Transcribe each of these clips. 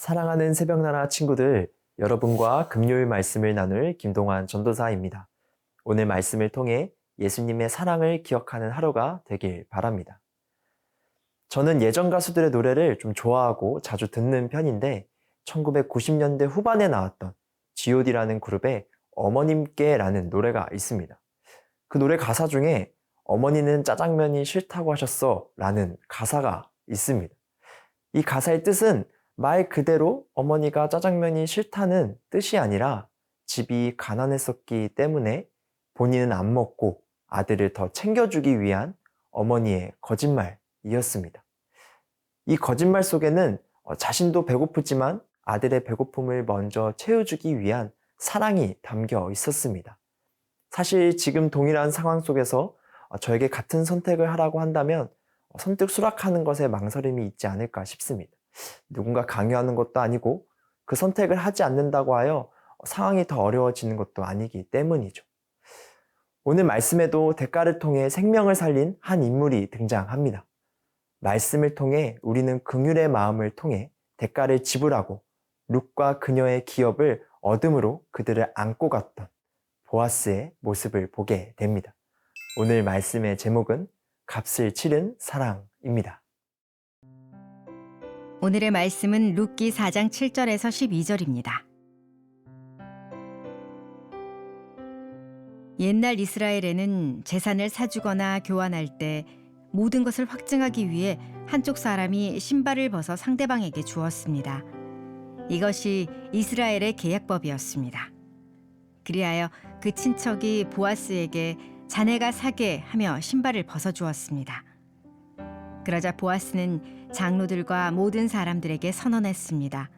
사랑하는 새벽나라 친구들, 여러분과 금요일 말씀을 나눌 김동환 전도사입니다. 오늘 말씀을 통해 예수님의 사랑을 기억하는 하루가 되길 바랍니다. 저는 예전 가수들의 노래를 좀 좋아하고 자주 듣는 편인데 1990년대 후반에 나왔던 G.O.D라는 그룹의 어머님께라는 노래가 있습니다. 그 노래 가사 중에 어머니는 짜장면이 싫다고 하셨어 라는 가사가 있습니다. 이 가사의 뜻은 말 그대로 어머니가 짜장면이 싫다는 뜻이 아니라 집이 가난했었기 때문에 본인은 안 먹고 아들을 더 챙겨주기 위한 어머니의 거짓말이었습니다. 이 거짓말 속에는 자신도 배고프지만 아들의 배고픔을 먼저 채워주기 위한 사랑이 담겨 있었습니다. 사실 지금 동일한 상황 속에서 저에게 같은 선택을 하라고 한다면 선뜻 수락하는 것에 망설임이 있지 않을까 싶습니다. 누군가 강요하는 것도 아니고 그 선택을 하지 않는다고 하여 상황이 더 어려워지는 것도 아니기 때문이죠. 오늘 말씀에도 대가를 통해 생명을 살린 한 인물이 등장합니다. 말씀을 통해 우리는 긍휼의 마음을 통해 대가를 지불하고 룻과 그녀의 기업을 얻음으로 그들을 안고 갔던 보아스의 모습을 보게 됩니다. 오늘 말씀의 제목은 값을 치른 사랑입니다. 오늘의 말씀은 룻기 4장 7절에서 12절입니다. 옛날 이스라엘에는 재산을 사주거나 교환할 때 모든 것을 확증하기 위해 한쪽 사람이 신발을 벗어 상대방에게 주었습니다. 이것이 이스라엘의 계약법이었습니다. 그리하여 그 친척이 보아스에게 자네가 사게 하며 신발을 벗어주었습니다. 그러자 보아스는 장로들과 모든 사람들에게 선언했습니다.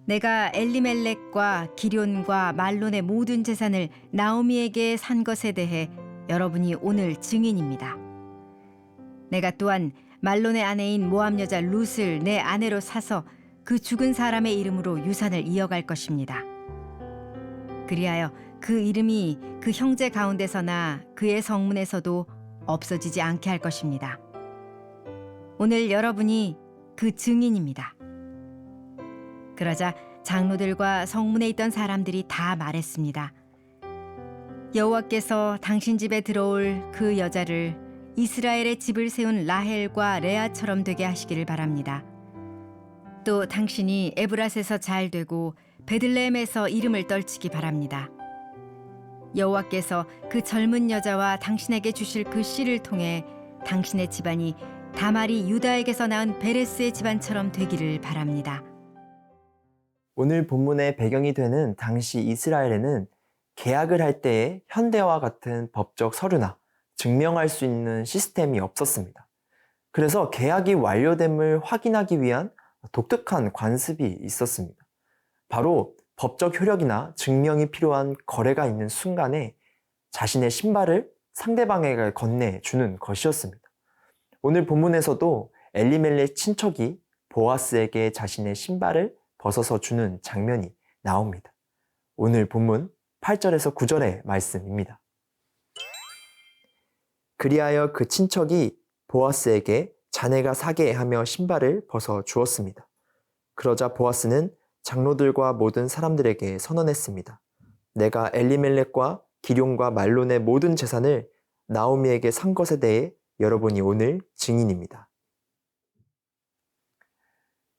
내가 엘리멜렉과 기럨과 말론의 모든 재산을 나오미에게 산 것에 대해 여러분이 오늘 증인입니다. 내가 또한 말론의 아내인 모압 여자 룻을 내 아내로 사서 그 죽은 사람의 이름으로 유산을 이어갈 것입니다. 그리하여 그 이름이 그 형제 가운데서나 그의 성문에서도 없어지지 않게 할 것입니다. 오늘 여러분이 그 증인입니다. 그러자 장로들과 성문에 있던 사람들이 다 말했습니다. 여호와께서 당신 집에 들어올 그 여자를 이스라엘의 집을 세운 라헬과 레아처럼 되게 하시기를 바랍니다. 또 당신이 에브랏에서 잘 되고 베들레헴에서 이름을 떨치기 바랍니다. 여호와께서 그 젊은 여자와 당신에게 주실 그 씨를 통해 당신의 집안이 다말이 유다에게서 낳은 베레스의 집안처럼 되기를 바랍니다. 오늘 본문의 배경이 되는 당시 이스라엘에는 계약을 할 때에 현대와 같은 법적 서류나 증명할 수 있는 시스템이 없었습니다. 그래서 계약이 완료됨을 확인하기 위한 독특한 관습이 있었습니다. 바로 법적 효력이나 증명이 필요한 거래가 있는 순간에 자신의 신발을 상대방에게 건네주는 것이었습니다. 오늘 본문에서도 엘리멜렉 친척이 보아스에게 자신의 신발을 벗어서 주는 장면이 나옵니다. 오늘 본문 8절에서 9절의 말씀입니다. 그리하여 그 친척이 보아스에게 자네가 사게 하며 신발을 벗어 주었습니다. 그러자 보아스는 장로들과 모든 사람들에게 선언했습니다. 내가 엘리멜렉과 기럨과 말론의 모든 재산을 나오미에게 산 것에 대해 여러분이 오늘 증인입니다.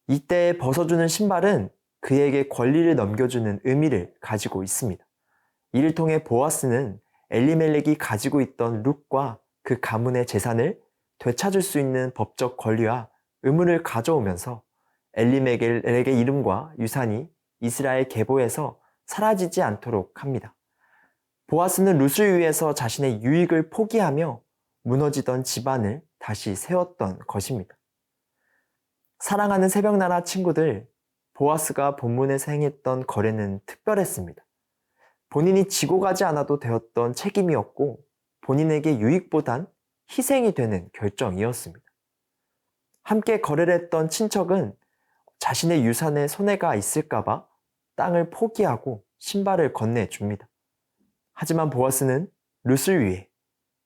이때 벗어주는 신발은 그에게 권리를 넘겨주는 의미를 가지고 있습니다. 이를 통해 보아스는 엘리멜렉이 가지고 있던 룻과 그 가문의 재산을 되찾을 수 있는 법적 권리와 의무를 가져오면서 엘리멜렉의 이름과 유산이 이스라엘 계보에서 사라지지 않도록 합니다. 보아스는 룻을 위해서 자신의 유익을 포기하며 무너지던 집안을 다시 세웠던 것입니다. 사랑하는 새벽나라 친구들, 보아스가 본문에서 행했던 거래는 특별했습니다. 본인이 지고 가지 않아도 되었던 책임이었고 본인에게 유익보단 희생이 되는 결정이었습니다. 함께 거래를 했던 친척은 자신의 유산에 손해가 있을까봐 땅을 포기하고 신발을 건네줍니다. 하지만 보아스는 룻을 위해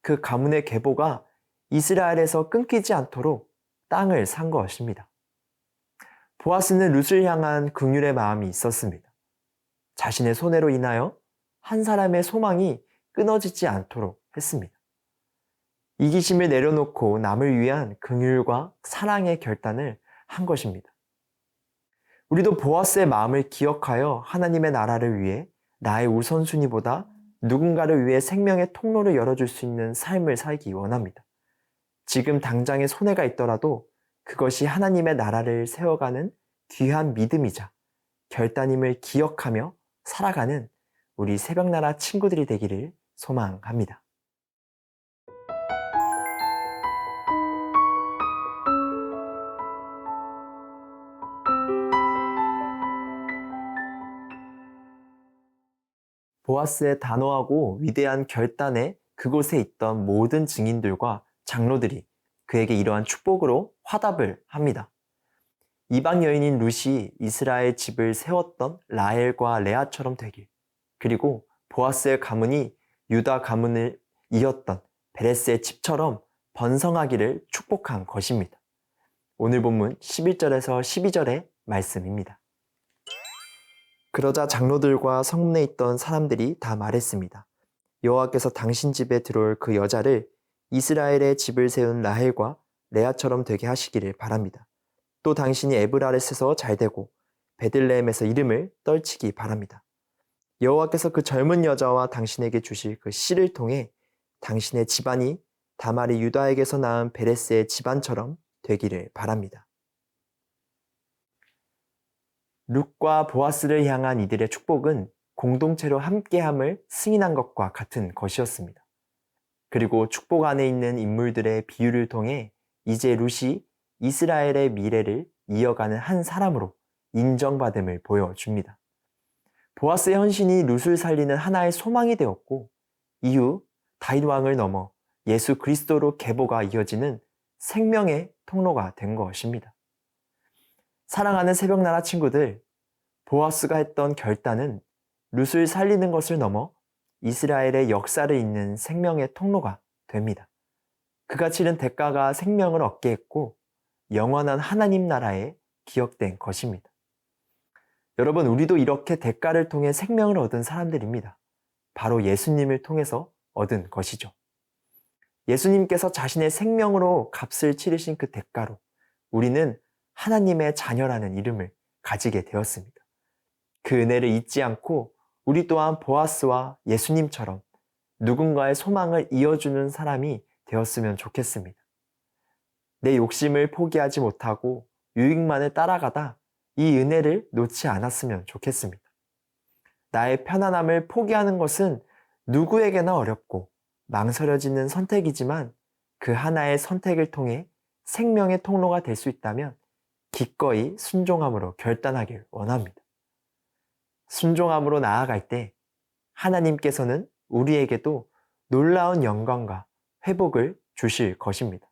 그 가문의 계보가 이스라엘에서 끊기지 않도록 땅을 산 것입니다. 보아스는 룻을 향한 긍휼의 마음이 있었습니다. 자신의 손해로 인하여 한 사람의 소망이 끊어지지 않도록 했습니다. 이기심을 내려놓고 남을 위한 긍휼과 사랑의 결단을 한 것입니다. 우리도 보아스의 마음을 기억하여 하나님의 나라를 위해 나의 우선순위보다 누군가를 위해 생명의 통로를 열어줄 수 있는 삶을 살기 원합니다. 지금 당장의 손해가 있더라도 그것이 하나님의 나라를 세워가는 귀한 믿음이자 결단임을 기억하며 살아가는 우리 새벽나라 친구들이 되기를 소망합니다. 보아스의 단호하고 위대한 결단에 그곳에 있던 모든 증인들과 장로들이 그에게 이러한 축복으로 화답을 합니다. 이방 여인인 룻이 이스라엘 집을 세웠던 라헬과 레아처럼 되길, 그리고 보아스의 가문이 유다 가문을 이었던 베레스의 집처럼 번성하기를 축복한 것입니다. 오늘 본문 11절에서 12절의 말씀입니다. 그러자 장로들과 성문에 있던 사람들이 다 말했습니다. 여호와께서 당신 집에 들어올 그 여자를 이스라엘의 집을 세운 라헬과 레아처럼 되게 하시기를 바랍니다. 또 당신이 에브라렛에서 잘되고 베들레헴에서 이름을 떨치기 바랍니다. 여호와께서 그 젊은 여자와 당신에게 주실 그 씨를 통해 당신의 집안이 다말이 유다에게서 낳은 베레스의 집안처럼 되기를 바랍니다. 룻과 보아스를 향한 이들의 축복은 공동체로 함께함을 승인한 것과 같은 것이었습니다. 그리고 축복 안에 있는 인물들의 비유를 통해 이제 룻이 이스라엘의 미래를 이어가는 한 사람으로 인정받음을 보여줍니다. 보아스의 헌신이 룻을 살리는 하나의 소망이 되었고, 이후 다윗 왕을 넘어 예수 그리스도로 계보가 이어지는 생명의 통로가 된 것입니다. 사랑하는 새벽나라 친구들, 보아스가 했던 결단은 룻을 살리는 것을 넘어 이스라엘의 역사를 잇는 생명의 통로가 됩니다. 그가 치른 대가가 생명을 얻게 했고 영원한 하나님 나라에 기억된 것입니다. 여러분, 우리도 이렇게 대가를 통해 생명을 얻은 사람들입니다. 바로 예수님을 통해서 얻은 것이죠. 예수님께서 자신의 생명으로 값을 치르신 그 대가로 우리는 하나님의 자녀라는 이름을 가지게 되었습니다. 그 은혜를 잊지 않고 우리 또한 보아스와 예수님처럼 누군가의 소망을 이어주는 사람이 되었으면 좋겠습니다. 내 욕심을 포기하지 못하고 유익만을 따라가다 이 은혜를 놓지 않았으면 좋겠습니다. 나의 편안함을 포기하는 것은 누구에게나 어렵고 망설여지는 선택이지만 그 하나의 선택을 통해 생명의 통로가 될 수 있다면 기꺼이 순종함으로 결단하길 원합니다. 순종함으로 나아갈 때 하나님께서는 우리에게도 놀라운 영광과 회복을 주실 것입니다.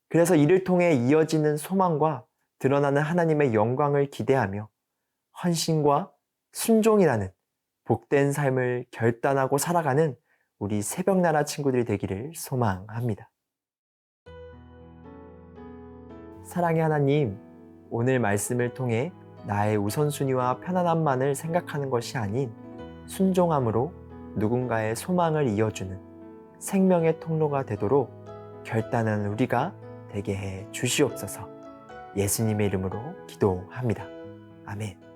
그래서 이를 통해 이어지는 소망과 드러나는 하나님의 영광을 기대하며 헌신과 순종이라는 복된 삶을 결단하고 살아가는 우리 새벽나라 친구들이 되기를 소망합니다. 사랑의 하나님, 오늘 말씀을 통해 나의 우선순위와 편안함만을 생각하는 것이 아닌 순종함으로 누군가의 소망을 이어주는 생명의 통로가 되도록 결단하는 우리가 되게 해 주시옵소서. 예수님의 이름으로 기도합니다. 아멘.